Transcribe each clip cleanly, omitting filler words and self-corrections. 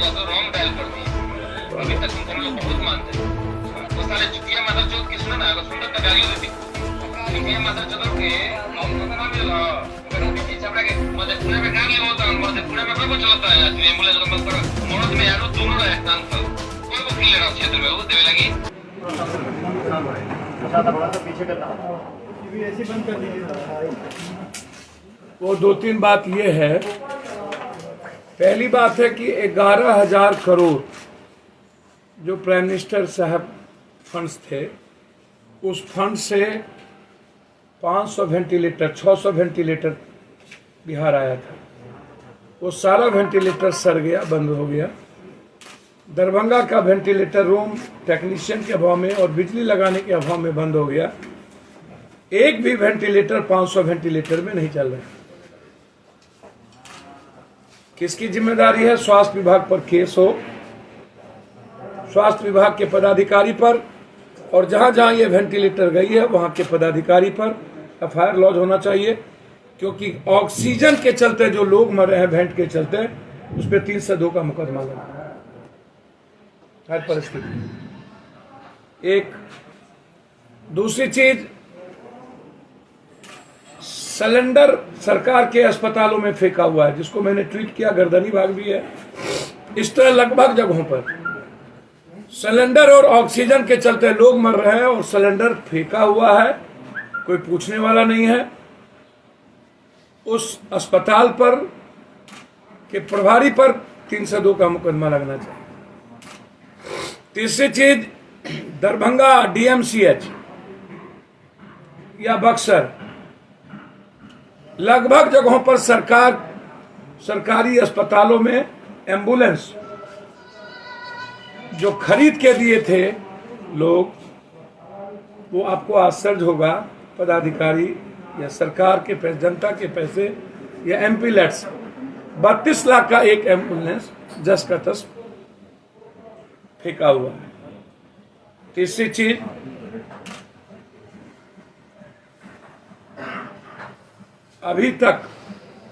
या तो wrong dial कर दिए। अभी तक तुम लोग बहुत मानते हैं तो साले चुतिया मदर चौथ की सुना ना, अगर सुनता तो गालियों देती। चुतिया मदर चौथ के हम तो ना मिला अगर हम पीछे चपड़ा के मदर पुणे में काम नहीं होता, मदर पुणे में कोई चलता है आज एम्बुलेंस का मत करो मोहल्ले में यार दोनों रहे अंकल कोई को किले रहा क्षेत्र में वो देवे लगी पीछे करना ऐसे बंद कर दीजिए। वो दो तीन बात ये है। पहली बात है कि 11,000 करोड़ जो प्राइम मिनिस्टर साहब फंड्स थे, उस फंड से 500 वेंटिलेटर 600 वेंटिलेटर बिहार आया था। वो सारा वेंटिलेटर सड़ गया, बंद हो गया। दरभंगा का वेंटिलेटर रूम टेक्नीशियन के अभाव में और बिजली लगाने के अभाव में बंद हो गया। एक भी वेंटिलेटर 500 वेंटिलेटर में नहीं चल रहा है। किसकी जिम्मेदारी है? स्वास्थ्य विभाग पर केस हो, स्वास्थ्य विभाग के पदाधिकारी पर, और जहां जहां ये वेंटिलेटर गई है वहां के पदाधिकारी पर एफआईआर लॉन्च होना चाहिए, क्योंकि ऑक्सीजन के चलते जो लोग मर रहे हैं वेंट के चलते, उस पर 302 का मुकदमा लगा हर परिस्थिति। एक दूसरी चीज, सिलेंडर सरकार के अस्पतालों में फेंका हुआ है, जिसको मैंने ट्वीट किया, गर्दनी भाग भी है। इस तरह लगभग जगहों पर सिलेंडर और ऑक्सीजन के चलते लोग मर रहे हैं और सिलेंडर फेंका हुआ है, कोई पूछने वाला नहीं है। उस अस्पताल पर के प्रभारी पर 302 का मुकदमा लगना चाहिए। तीसरी चीज, दरभंगा डीएमसीएच या बक्सर, लगभग जगहों पर सरकारी अस्पतालों में एम्बुलेंस जो खरीद के दिए थे लोग, वो आपको आश्चर्य होगा, पदाधिकारी या सरकार के पैसे, जनता के पैसे या एमपी लेट्स 32 लाख का एक एम्बुलेंस जस का तस फेंका हुआ है। तीसरी चीज, अभी तक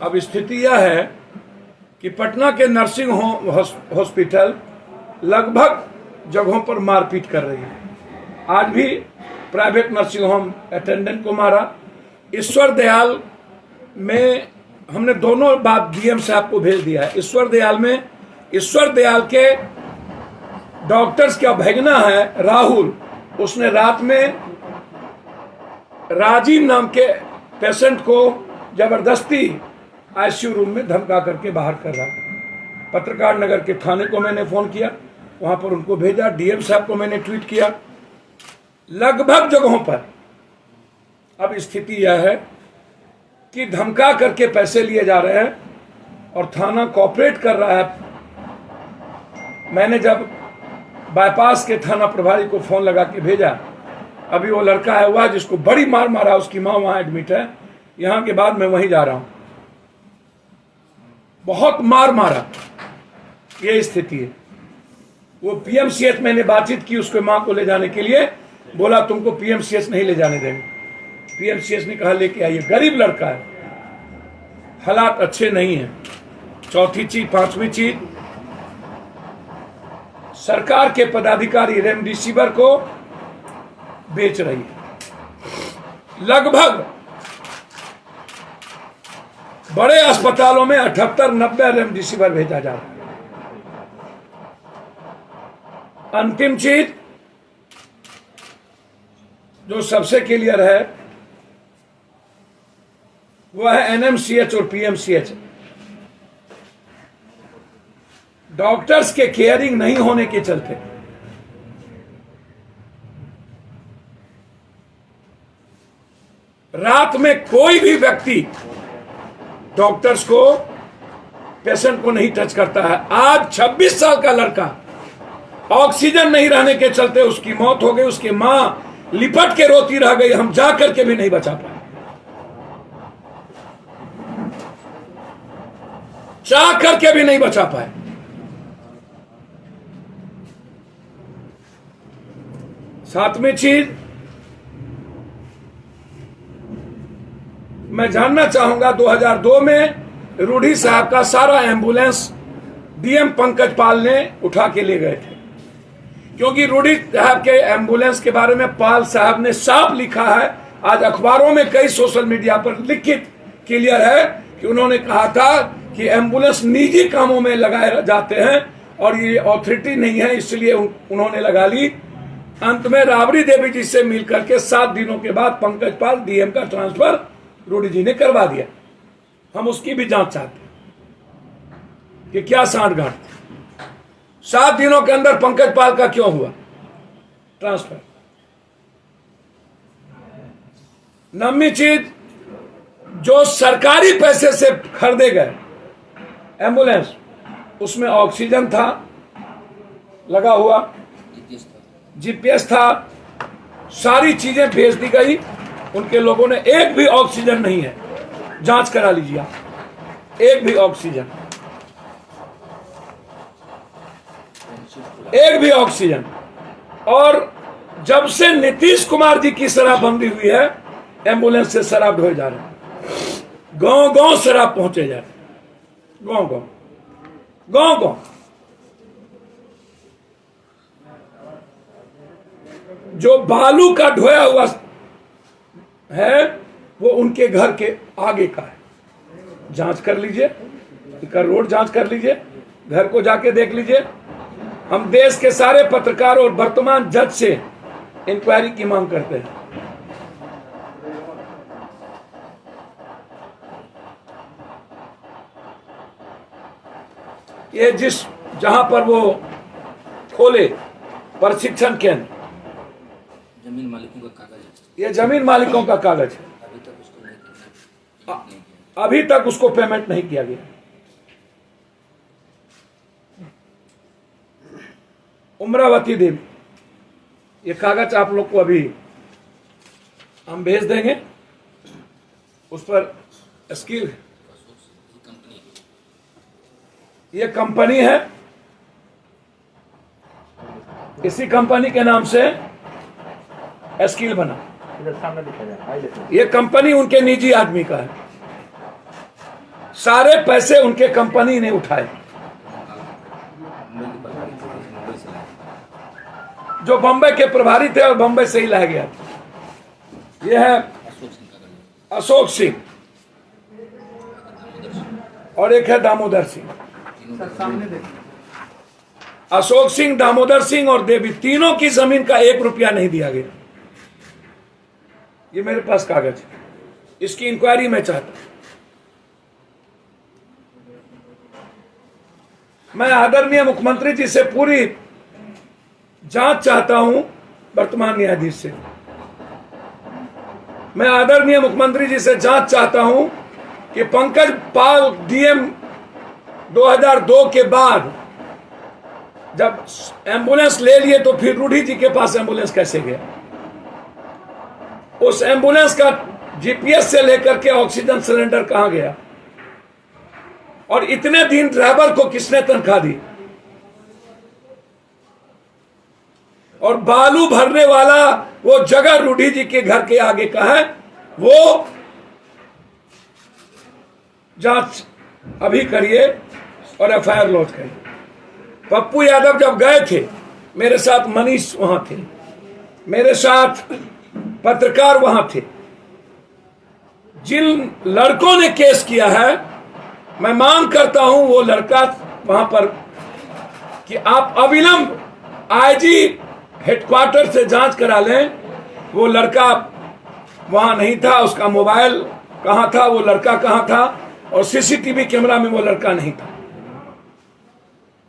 अब स्थिति यह है कि पटना के नर्सिंग होम हॉस्पिटल लगभग जगहों पर मारपीट कर रही है। आज भी प्राइवेट नर्सिंग होम अटेंडेंट को मारा। ईश्वर दयाल में हमने दोनों बात डीएम साहब को भेज दिया है। ईश्वर दयाल के डॉक्टर्स का भगना है राहुल, उसने रात में राजीव नाम के पेशेंट को जबरदस्ती आईसीयू रूम में धमका करके बाहर कर रहा था। पत्रकार नगर के थाने को मैंने फोन किया, वहां पर उनको भेजा। डीएम साहब को मैंने ट्वीट किया। लगभग जगहों पर अब स्थिति यह है कि धमका करके पैसे लिए जा रहे हैं और थाना कोऑपरेट कर रहा है। मैंने जब बाईपास के थाना प्रभारी को फोन लगा के भेजा, अभी वो लड़का है हुआ जिसको बड़ी मार मारा, उसकी मां वहां एडमिट है, यहां के बाद मैं वहीं जा रहा हूं। बहुत मार मारा, ये स्थिति है। वो पीएमसीएच मैंने बातचीत की उसके मां को ले जाने के लिए, बोला तुमको पीएमसीएच नहीं ले जाने देंगे। पीएमसीएच ने कहा लेके आइए, गरीब लड़का है, हालात अच्छे नहीं है। चौथी चीज, पांचवी चीज, सरकार के पदाधिकारी रेमडेसिविर को बेच रही है। लगभग बड़े अस्पतालों में 78-90 रेमडेसिविर भेजा जा रहा है। अंतिम चीज जो सबसे क्लियर है वह है एनएमसीएच और पीएमसीएच। डॉक्टर्स के केयरिंग नहीं होने के चलते रात में कोई भी व्यक्ति डॉक्टर्स को, पेशेंट को नहीं टच करता है। आज 26 साल का लड़का ऑक्सीजन नहीं रहने के चलते उसकी मौत हो गई। उसकी मां लिपट के रोती रह गई, हम जा करके भी नहीं बचा पाए, चाह करके भी नहीं बचा पाए। सातवीं चीज, मैं जानना चाहूंगा 2002 में रूढ़ी साहब का सारा एम्बुलेंस डीएम पंकज पाल ने उठा के ले गए थे, क्योंकि रूडी साहब के एम्बुलेंस के बारे में पाल साहब ने साफ लिखा है, आज अखबारों में कई सोशल मीडिया पर लिखित क्लियर है कि उन्होंने कहा था कि एम्बुलेंस निजी कामों में लगाए जाते हैं और ये ऑथोरिटी नहीं है, इसलिए उन्होंने लगा ली। अंत में राबड़ी देवी जी से मिलकर के 7 दिनों के बाद पंकज पाल डीएम का ट्रांसफर रूडी जी ने करवा दिया। हम उसकी भी जांच चाहते हैं कि क्या सांठगांठ थी। 7 दिनों के अंदर पंकज पाल का क्यों हुआ ट्रांसफर। नम्मी चीज जो सरकारी पैसे से खरीदे गए एम्बुलेंस, उसमें ऑक्सीजन था लगा हुआ, जीपीएस था, सारी चीजें भेज दी गई। उनके लोगों ने एक भी ऑक्सीजन नहीं है, जांच करा लीजिए आप, एक भी ऑक्सीजन, एक भी ऑक्सीजन। और जब से नीतीश कुमार जी की शराबबंदी हुई है, एम्बुलेंस से शराब ढोए जा रहे हैं, गांव गांव शराब पहुंचे जा रहे हैं, गांव गांव गांव गांव। जो बालू का ढोया हुआ है वो उनके घर के आगे का है, जांच कर लीजिए, इनका रोड जांच कर लीजिए, घर को जाके देख लीजिए। हम देश के सारे पत्रकार और वर्तमान जज से इंक्वायरी की मांग करते हैं। ये जहां पर वो खोले प्रशिक्षण केंद्र, जमीन मालिकों का कागज है, ये जमीन मालिकों का कागज है, अभी तक उसको पेमेंट नहीं किया गया। उम्रावती देवी, ये कागज आप लोग को अभी हम भेज देंगे, उस पर स्किल, ये कंपनी है, इसी कंपनी के नाम से स्किल बना। ये कंपनी उनके निजी आदमी का है, सारे पैसे उनके कंपनी ने उठाए, जो बंबई के प्रभारी थे और बंबई से ही लाया गया। ये है अशोक सिंह और एक है दामोदर सिंह। अशोक सिंह, दामोदर सिंह और देवी, तीनों की जमीन का 1 रुपया नहीं दिया गया। ये मेरे पास कागज है, इसकी इंक्वायरी मैं चाहता हूं। मैं आदरणीय मुख्यमंत्री जी से पूरी जांच चाहता हूं, वर्तमान न्यायाधीश से। मैं आदरणीय मुख्यमंत्री जी से जांच चाहता हूं कि पंकज पाल डीएम 2002 के बाद जब एम्बुलेंस ले लिए तो फिर रूडी जी के पास एम्बुलेंस कैसे गया? उस एम्बुलेंस का जीपीएस से लेकर के ऑक्सीजन सिलेंडर कहां गया? और इतने दिन ड्राइवर को किसने तनख्वाह दी? और बालू भरने वाला वो जगह रूडी जी के घर के आगे का है, वो जांच अभी करिए और एफआईआर लॉन्च करिए। पप्पू यादव जब गए थे, मेरे साथ मनीष वहां थे, मेरे साथ पत्रकार वहां थे। जिन लड़कों ने केस किया है, मैं मांग करता हूं वो लड़का वहां पर कि आप अविलंब आईजी हेडक्वार्टर से जांच करा लें। वो लड़का वहां नहीं था, उसका मोबाइल कहां था, वो लड़का कहां था, और सीसीटीवी कैमरा में वो लड़का नहीं था।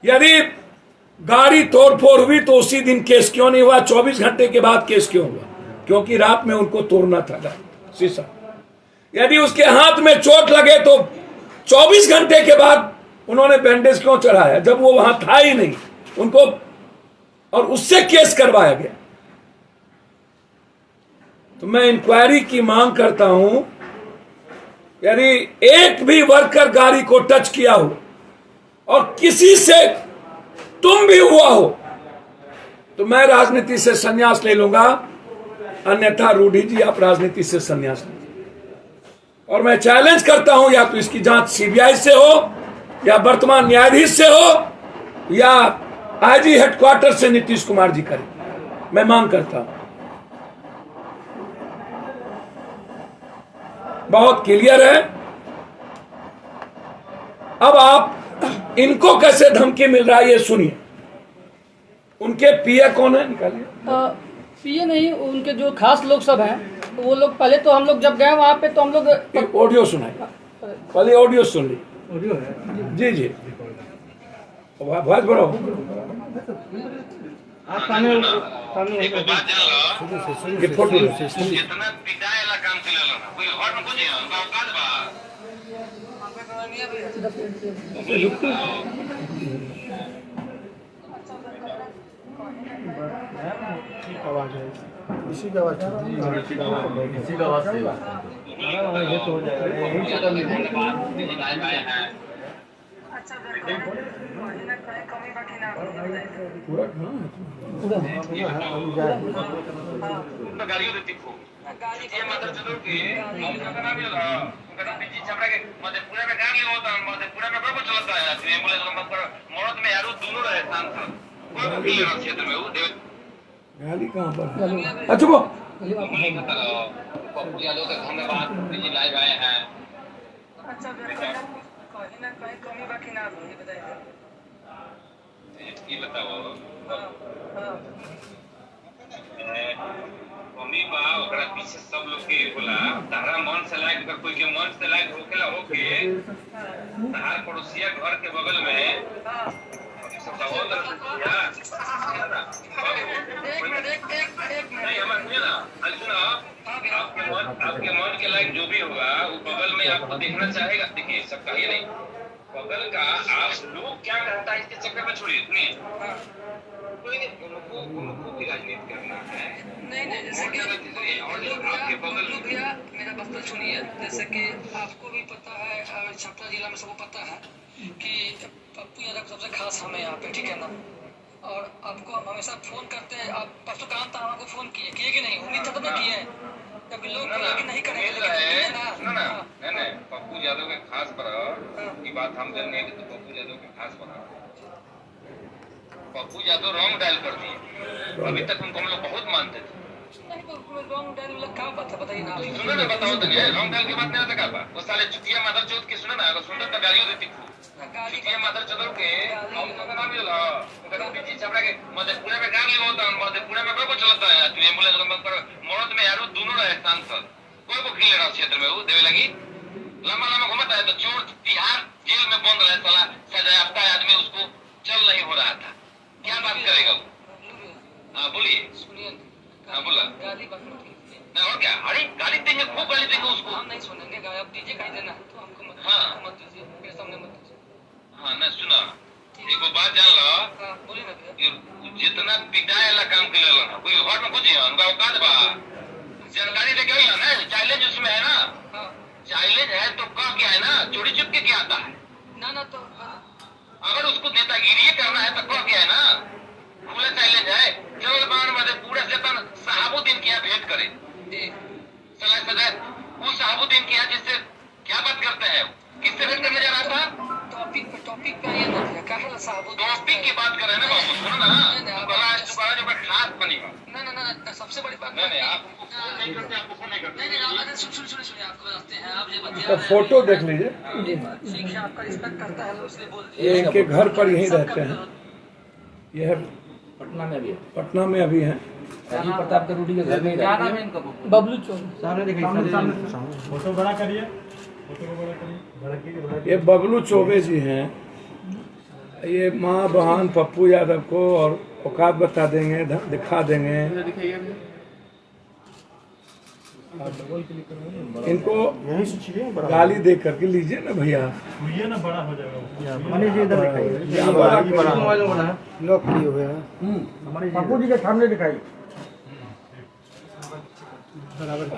यदि गाड़ी तोड़फोड़ हुई तो उसी दिन केस क्यों नहीं हुआ? 24 घंटे के बाद केस क्यों हुआ? क्योंकि रात में उनको तोड़ना था शीशा। यदि उसके हाथ में चोट लगे तो 24 घंटे के बाद उन्होंने बैंडेज क्यों चढ़ाया, जब वो वहां था ही नहीं उनको, और उससे केस करवाया गया? तो मैं इंक्वायरी की मांग करता हूं। यदि एक भी वर्कर गाड़ी को टच किया हो और किसी से तुम भी हुआ हो तो मैं राजनीति से संन्यास ले लूंगा, अन्यथा रूडी जी आप राजनीति से संन्यास लीजिए। और मैं चैलेंज करता हूं, या तो इसकी जांच सीबीआई से हो या वर्तमान न्यायाधीश से हो या आईजी हेडक्वार्टर से नीतीश कुमार जी करें, मैं मांग करता हूं। बहुत क्लियर है। अब आप इनको कैसे धमकी मिल रहा है ये सुनिए। उनके पीए कौन है, निकालिए। पीए नहीं, उनके जो खास लोग सब हैं, तो वो लोग पहले तो हम लोग जब गए वहाँ पे तो हम लोग ऑडियो सुनाइए, पहले ऑडियो सुन ली। ऑडियो है जी जी, आवाज बढ़ाओ। आप सामने एक बात जान लो, ये फोटो जितना पिटाए वाला काम के लेलो ना, कोई घर में कुछ नहीं है, उनका औकात बा। आवाज है, इसी का आवाज है, इसी का आवाज है, ये तो हो जाएगा, यही से कर लीजिए। पूरा गाड़ियों देती खूब ये मदर चलो के का नाम मिला उनका पीछे छपरा के मधेपुरा में गाड़ी होता है, मधेपुरा में बड़ा चलता है एम्बुलेंस नंबर मरद में यारो दोनों रहे सांसद कोई भी लेना क्षेत्र में वो गाली कहां पर? अच्छा वो पप्पू यादव का धन्यवाद जी लाइव आए हैं। अच्छा कहीं ना कहीं कमी बाकी ना हो, ये बताइए। ये बताओ हाँ मम्मी बा ओकरा पीछे सब लोग के बोला तारा मन से लायक अगर कोई के मन से लायक होकेला होके तार पड़ोसिया घर के बगल में सब सहोदर या नहीं हमारे सुनिए ना, आज सुना आपके मन के लायक जो भी होगा वो बगल में आपको देखना चाहेगा। देखिए सब कहिए नहीं, बगल का आप लोग क्या कहता है इसके चक्कर में छोड़िए। सुनिए कोई नहीं, उनको भी राजनीति करना है। नहीं जैसे कि आपके बगल में भैया मेरा बात सुनिए। जैसे कि आपको भी पता है, छपरा जिला में सबको पता है कि पप्पू यादव सबसे खास हमें यहाँ पे, ठीक है ना। और आपको हम हमेशा फोन करते हैं, आप परसों काम था हमको फोन किए कि नहीं, उम्मीद था तो ना किए जब लोग नहीं करेंगे नहीं पप्पू यादव के खास पर की बात हम जानने की, तो पप्पू यादव के खास पर पप्पू यादव रॉन्ग डायल कर दिए। अभी तक उनको हम लोग बहुत मानते थे। रॉन्ग डायल वाला क्या बात है बताइए ना। सुनो ना, बताओ तो रॉन्ग डायल की बात नहीं होता क्या बात? वो साले चुतिया मदर चौथ के सुनो ना, अगर सुंदर तो गालियों देती खूब चुतिया मदर चौथ के उनका नाम मिला उनका पीछे छपरा के मधेपुरा में गाड़ी होता है, मधेपुरा में बड़ा चलता है तू एम्बुलेंस नंबर मरद में यारो दोनों रहे सांसद कोई को खेल रहा क्षेत्र में वो देवे लगी लंबा घूमता है तो चोर तिहाड़ जेल में बंद रहे साला सजायाफ्ता आदमी, उसको चल नहीं हो रहा था, क्या बात करेगा वो? हाँ बोलिए। सुनिए, हाँ बोला गाली बात मत कीजिए। नहीं और क्या, अरे गाली देंगे, खूब गाली देंगे उसको। हम नहीं सुनेंगे, आप दीजिए कहीं देना है तो हमको मत हाँ। मत दीजिए, मेरे सामने मत दीजिए। हाँ ना सुना, एक बात जान लो, हाँ बोलिए ना भैया। जितना पिटाए वाला काम के लेलो ना, कोई घर में कुछ है उनका औकात बा, जानकारी लेके आई ना, चैलेंज उसमें है ना। हाँ चैलेंज है तो कह क्या है ना, चोरी चुप के क्या आता है? ना तो अगर उसको नेतागिरी करना है तो कह क्या है ना, खुला चैलेंज है। चलो बाण मधे पूरा से साहबुद्दीन के यहाँ भेंट करे सलाह सजाए, उस साहबुद्दीन के यहाँ जिससे क्या बात करते हैं, किससे भेंट करने जा रहा था? टॉपिक पे आइए ना भैया, क्या साहब टॉपिक की बात कर रहे हैं ना बाबू, सुनो ना, बड़ा जो खास बनेगा। ना सबसे बड़ी बात नहीं आप उनको फोन नहीं करते, आपको फोन नहीं करते। नहीं सुनिए आपको बताते हैं, आप ये तो बतिया फोटो देख लीजिए, ठीक है, आपका रिस्पेक्ट करता है इसलिए बोल ये इनके घर पर यहीं रहते हैं। ये है पटना में भी है, पटना में अभी हैं। राजीव प्रताप के रूडी के घर में ही रहते हैं। बबलू चौक सामने दिखाइए, फोटो बड़ा करिए, फोटो को बड़ा करिए, ये बबलू चौबे जी हैं। ये माँ बहन पप्पू यादव को और औकात बता देंगे, दिखा देंगे। इनको यहीं से छिड़िए, बड़ा गाली दे करके लीजिए ना भैया। ये ना बड़ा हो जाएगा। मनीष जी इधर दिखाइए, लॉक किए हुए हैं, पप्पू जी के सामने दिखाइए,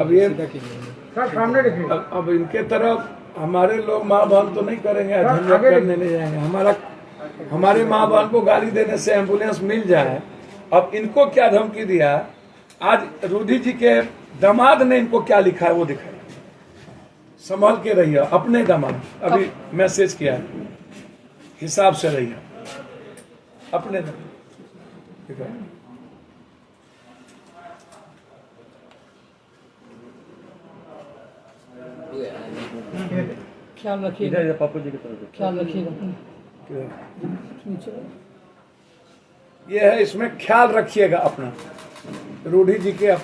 अब ये सर सामने दिखाइए। अब इनके तरफ हमारे लोग माँ बहन तो नहीं करेंगे, झंझट करने नहीं जाएंगे। हमारे माँ बहन को गाली देने से एम्बुलेंस मिल जाए। अब इनको क्या धमकी दिया, आज रूडी जी के दामाद ने इनको क्या लिखा है वो दिखाया, संभल के रहिए अपने दामाद, अभी मैसेज किया है। हिसाब से रहिए अपने ठीक है। ख्याल रखिएगा, पापा जी की तरफ ख्याल रखिएगा। ये है, इसमें ख्याल रखिएगा अपना। रूढ़ी जी के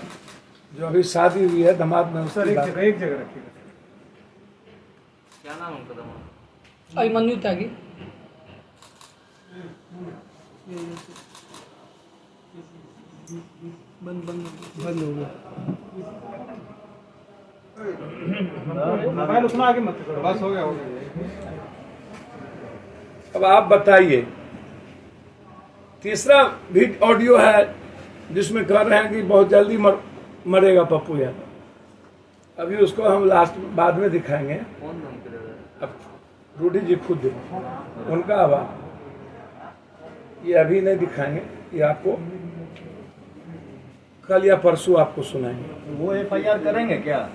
जो अभी शादी हुई है दामाद में, सर एक जगह रखिएगा। क्या नाम है उनका दामाद? अभिमन्यु त्यागी। बंद हो गया। मोबाइल उतना आगे मत करो, बस हो गया। अब आप बताइए, तीसरा भी ऑडियो है जिसमें कह रहे हैं कि बहुत जल्दी मरेगा पप्पू यादव। अभी उसको हम लास्ट बाद में दिखाएंगे। कौन धमकी दे रहा है? अब रूढ़ी जी खुद उनका आवाज, ये अभी नहीं दिखाएंगे, ये आपको कल या परसों आपको सुनाएंगे। वो FIR करेंगे क्या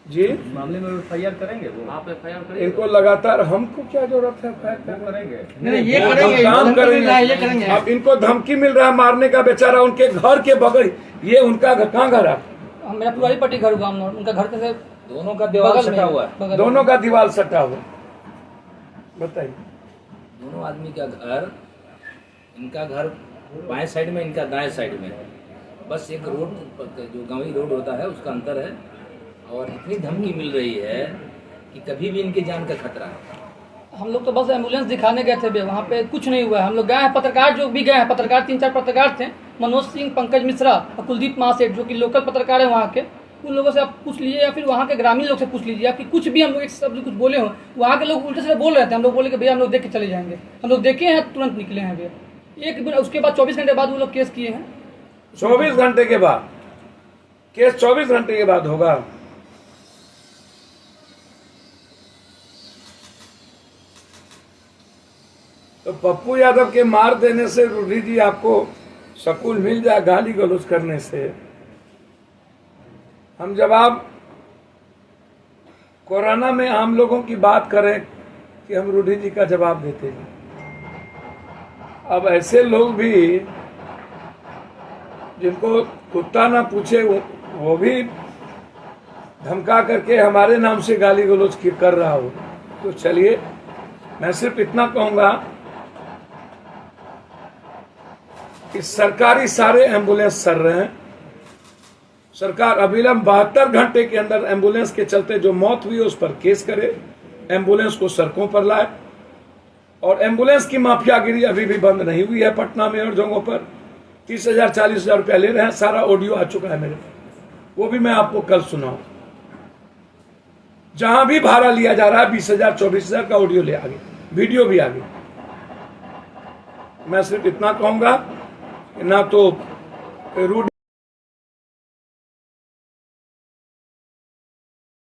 जी? इस मामले में FIR करेंगे वो? आप FIR करिए। इनको लगातार, हमको क्या जरूरत है FIR वो करेंगे। नहीं, ये हम करेंगे, काम ये करेंगे। करेंगे। अब इनको धमकी मिल रहा है मारने का, बेचारा उनके घर के बगल, ये उनका कहाँ घर है? मेरा पुरानी पट्टी घर गाँव में, उनका घर से दोनों का दीवार बगल में सटा हुआ है। बगल में। दोनों का दीवार सटा हुआ। बताइए। दोनों आदमी का घर, इनका घर बाएं साइड में, इनका दाएं साइड में, बस एक रोड जो गांवी रोड होता है उसका अंतर है। और इतनी धमकी मिल रही है कि कभी भी इनकी जान का खतरा है। हम लोग तो बस एम्बुलेंस दिखाने गए थे, वहाँ पे कुछ नहीं हुआ है। हम लोग गए हैं, पत्रकार जो भी गए हैं, पत्रकार 3-4 पत्रकार थे, मनोज सिंह, पंकज मिश्रा और कुलदीप महासेठ, जो कि लोकल पत्रकार है वहाँ के। उन लोगों से आप पूछ लीजिए या फिर वहाँ के ग्रामीण लोग से पूछ लीजिए कि कुछ भी हम लोग एक शब्द कुछ बोले हो। वहाँ के लोग उल्टे से बोल रहे थे, हम लोग बोले कि भैया हम लोग देख के चले जाएंगे। हम लोग देखे हैं, तुरंत निकले हैं भैया। एक दिन उसके बाद 24 घंटे बाद वो लोग केस किए हैं। 24 घंटे के बाद केस, 24 घंटे के बाद होगा। तो पप्पू यादव के मार देने से रूढ़ी जी आपको सकून मिल जाए गाली गलौज करने से। हम जवाब कोरोना में हम लोगों की बात करें कि हम रूढ़ी जी का जवाब देते हैं। अब ऐसे लोग भी जिनको कुत्ता ना पूछे वो भी धमका करके हमारे नाम से गाली गलौज कर रहा हो, तो चलिए मैं सिर्फ इतना कहूंगा कि सरकारी सारे एम्बुलेंस चल रहे हैं। सरकार अविलंब 72 घंटे के अंदर एम्बुलेंस के चलते जो मौत हुई उस पर केस करे, एम्बुलेंस को सड़कों पर लाए। और एम्बुलेंस की माफियागिरी अभी भी बंद नहीं हुई है पटना में और जगहों पर। 30,000 40,000 रुपया ले रहे हैं। सारा ऑडियो आ चुका है मेरे पास, वो भी मैं आपको कल सुनाऊं। जहां भी भाड़ा लिया जा रहा है 20,000 24,000 का ऑडियो ले आगे, वीडियो भी आगे। मैं सिर्फ इतना कहूंगा कि ना तो रूढ़ी